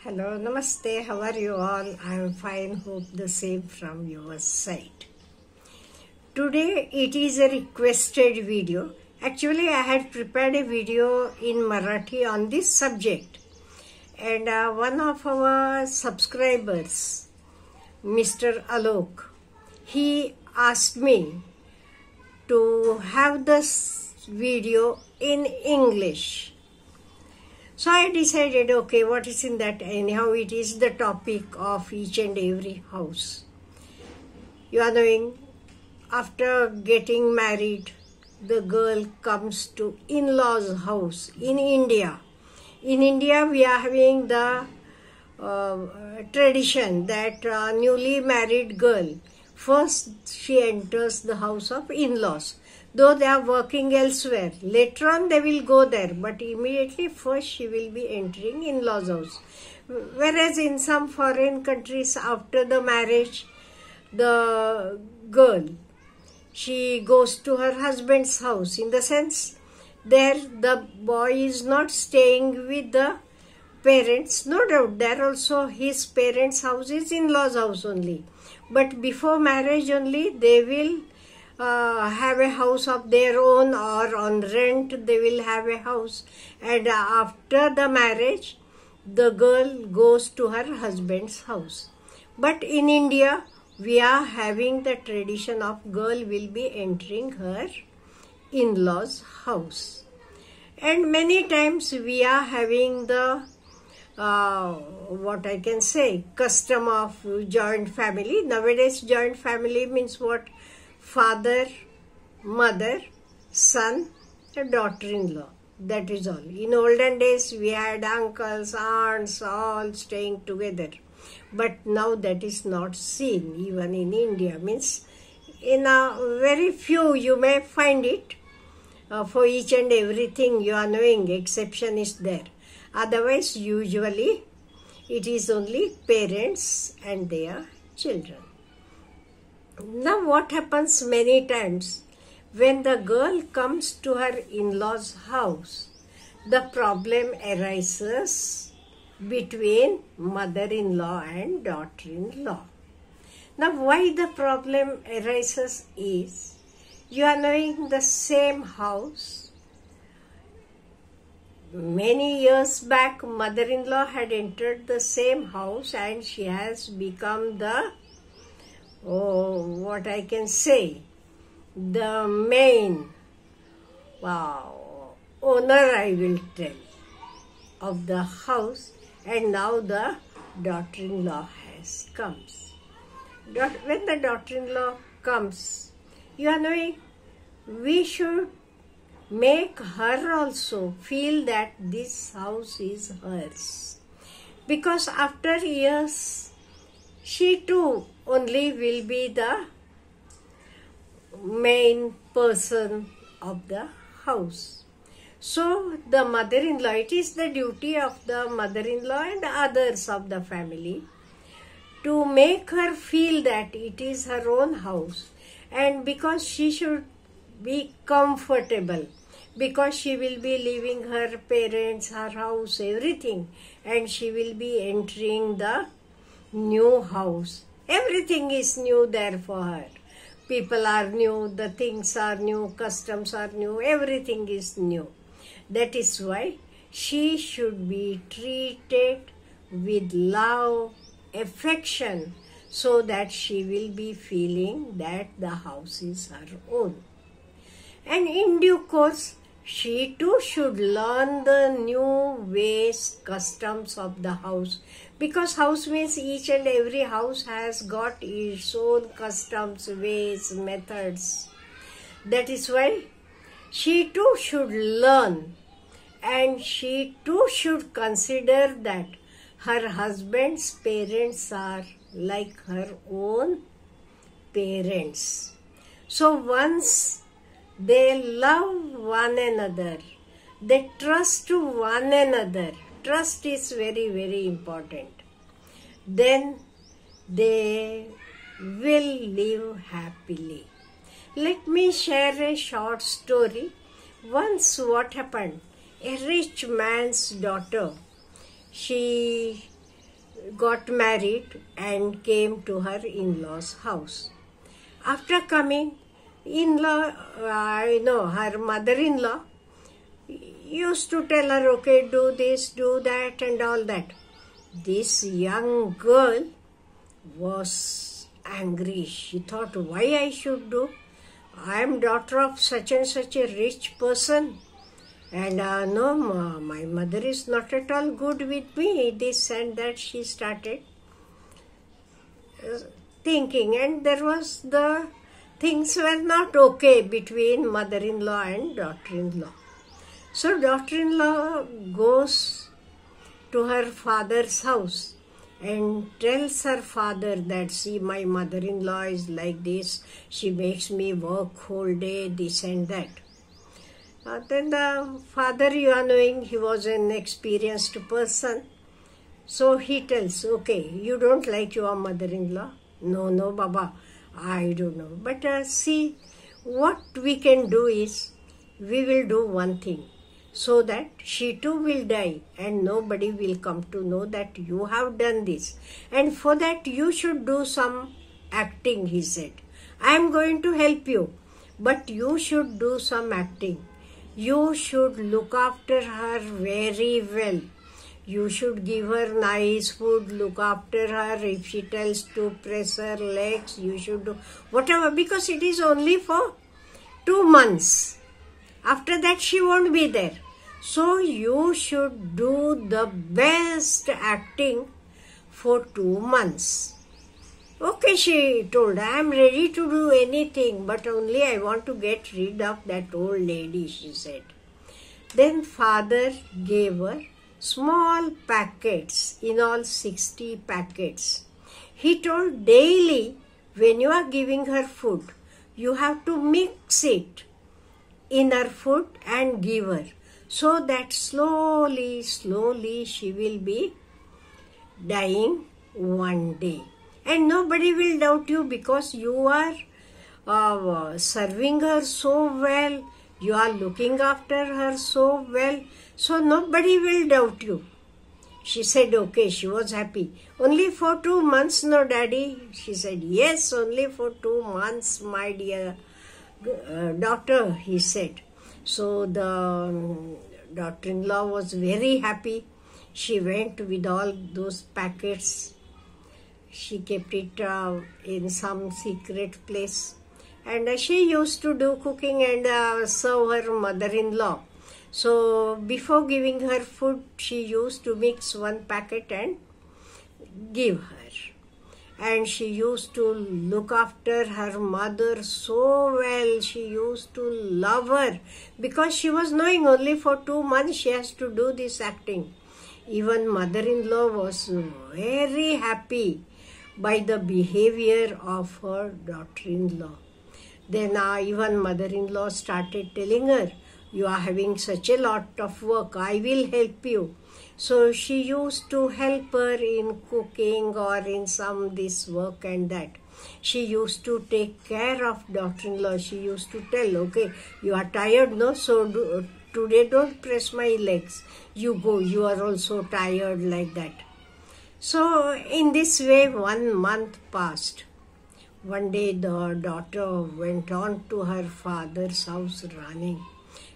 Hello, namaste, how are you all? I am fine, hope the same from your side. Today it is a requested video. Actually, I had prepared a video in Marathi on this subject. And one of our subscribers, Mr. Alok, he asked me to have this video in English. So I decided, okay, what is in that? Anyhow, it is the topic of each and every house. You are knowing, after getting married, the girl comes to in-laws' house in India. In India, we are having the tradition that newly married girl, first she enters the house of in-laws. Though they are working elsewhere, later on they will go there, but immediately first she will be entering in-laws' house. Whereas in some foreign countries, after the marriage, the girl, she goes to her husband's house. In the sense, there the boy is not staying with the parents. No doubt, there also his parents' house is in-laws' house only. But before marriage only, they will have a house of their own, or on rent they will have a house, and after the marriage the girl goes to her husband's house. But in India we are having the tradition of girl will be entering her in-laws house, and many times we are having the what I can say, custom of joint family. Nowadays joint family means what? Father, mother, son, and daughter-in-law. That is all. In olden days, we had uncles, aunts, all staying together. But now that is not seen, even in India. Means, in a very few you may find it. For each and everything you are knowing, exception is there. Otherwise, usually, it is only parents and their children. Now what happens many times, when the girl comes to her in-laws house, the problem arises between mother-in-law and daughter-in-law. Now why the problem arises is, you are knowing the same house. Many years back, mother-in-law had entered the same house and she has become the what I can say, the main owner, I will tell, of the house, and now the daughter-in-law has comes. When the daughter-in-law comes, you are knowing, we should make her also feel that this house is hers, because after years she too only will be the main person of the house. So the mother-in-law, it is the duty of the mother-in-law and others of the family to make her feel that it is her own house, and because she should be comfortable, because she will be leaving her parents, her house, everything, and she will be entering the new house. Everything is new there for her. People are new, the things are new, customs are new, everything is new. That is why she should be treated with love, affection, so that she will be feeling that the house is her own. And in due course, she too should learn the new ways, customs of the house. Because house means each and every house has got its own customs, ways, methods. That is why she too should learn, and she too should consider that her husband's parents are like her own parents. So once they love one another, they trust to one another. Trust is very, very important. Then they will live happily. Let me share a short story. Once what happened? A rich man's daughter, she got married and came to her in-laws' house. After coming, her mother-in-law used to tell her, okay, do this, do that, and all that. This young girl was angry. She thought, why I should do? I am daughter of such and such a rich person. And no, my mother is not at all good with me. This and that she started thinking. And there was things were not okay between mother-in-law and daughter-in-law. So daughter-in-law goes to her father's house and tells her father that, see, my mother-in-law is like this. She makes me work whole day, this and that. Then the father, you are knowing, he was an experienced person. So he tells, okay, you don't like your mother-in-law? No, Baba, I don't know. But see, what we can do is, we will do one thing, so that she too will die and nobody will come to know that you have done this. And for that you should do some acting, he said. I am going to help you, but you should do some acting. You should look after her very well. You should give her nice food, look after her. If she tells to press her legs, you should do whatever, because it is only for 2 months. After that she won't be there. So you should do the best acting for 2 months. Okay, she told, I am ready to do anything, but only I want to get rid of that old lady, she said. Then father gave her small packets, in all 60 packets. He told, daily when you are giving her food, you have to mix it in her food and give her, so that slowly she will be dying one day. And nobody will doubt you, because you are serving her so well, you are looking after her so well, so nobody will doubt you. She said, okay, she was happy. Only for 2 months, no, Daddy? She said, yes, only for 2 months, my dear daughter, he said. So the daughter-in-law was very happy. She went with all those packets. She kept it in some secret place. And she used to do cooking and serve her mother-in-law. So before giving her food, she used to mix one packet and give her. And she used to look after her mother so well. She used to love her, because she was knowing only for 2 months she has to do this acting. Even mother-in-law was very happy by the behavior of her daughter-in-law. Then even mother-in-law started telling her, you are having such a lot of work, I will help you. So she used to help her in cooking or in some this work and that. She used to take care of daughter-in-law. She used to tell, okay, you are tired, no? So today don't press my legs. You go, you are also tired, like that. So in this way 1 month passed. One day the daughter went on to her father's house running,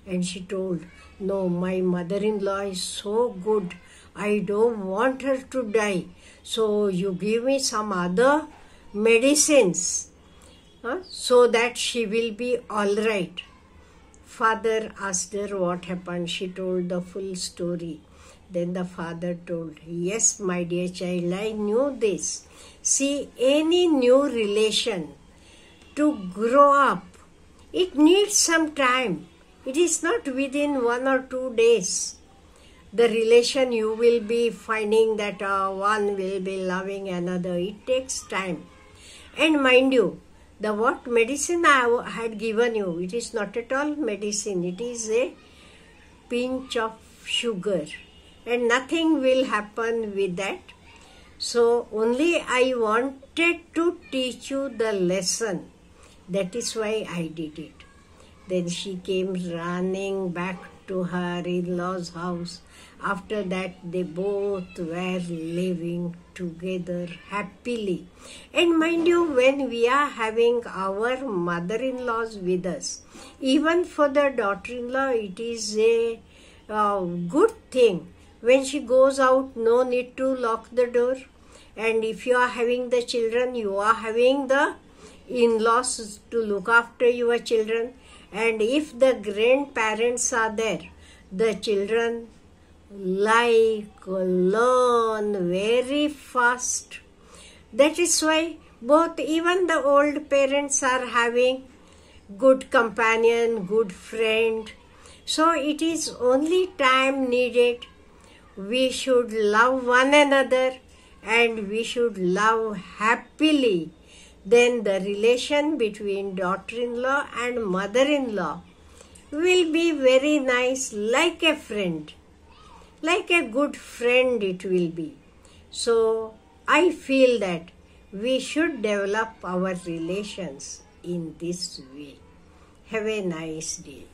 and she told, no, my mother-in-law is so good. I don't want her to die. So you give me some other medicines so that she will be all right. Father asked her what happened. She told the full story. Then the father told, yes, my dear child, I knew this. See, any new relation to grow up, it needs some time. It is not within 1 or 2 days. The relation you will be finding that one will be loving another. It takes time. And mind you, the what medicine I had given you, it is not at all medicine. It is a pinch of sugar. And nothing will happen with that. So only I wanted to teach you the lesson. That is why I did it. Then she came running back to her in-law's house. After that, they both were living together happily. And mind you, when we are having our mother-in-laws with us, even for the daughter-in-law, it is a good thing. When she goes out, no need to lock the door. And if you are having the children, you are having the in-laws to look after your children. And if the grandparents are there, the children learn very fast. That is why both, even the old parents are having good companion, good friend. So it is only time needed. We should love one another and we should love happily. Then the relation between daughter-in-law and mother-in-law will be very nice, like a friend. Like a good friend it will be. So I feel that we should develop our relations in this way. Have a nice day.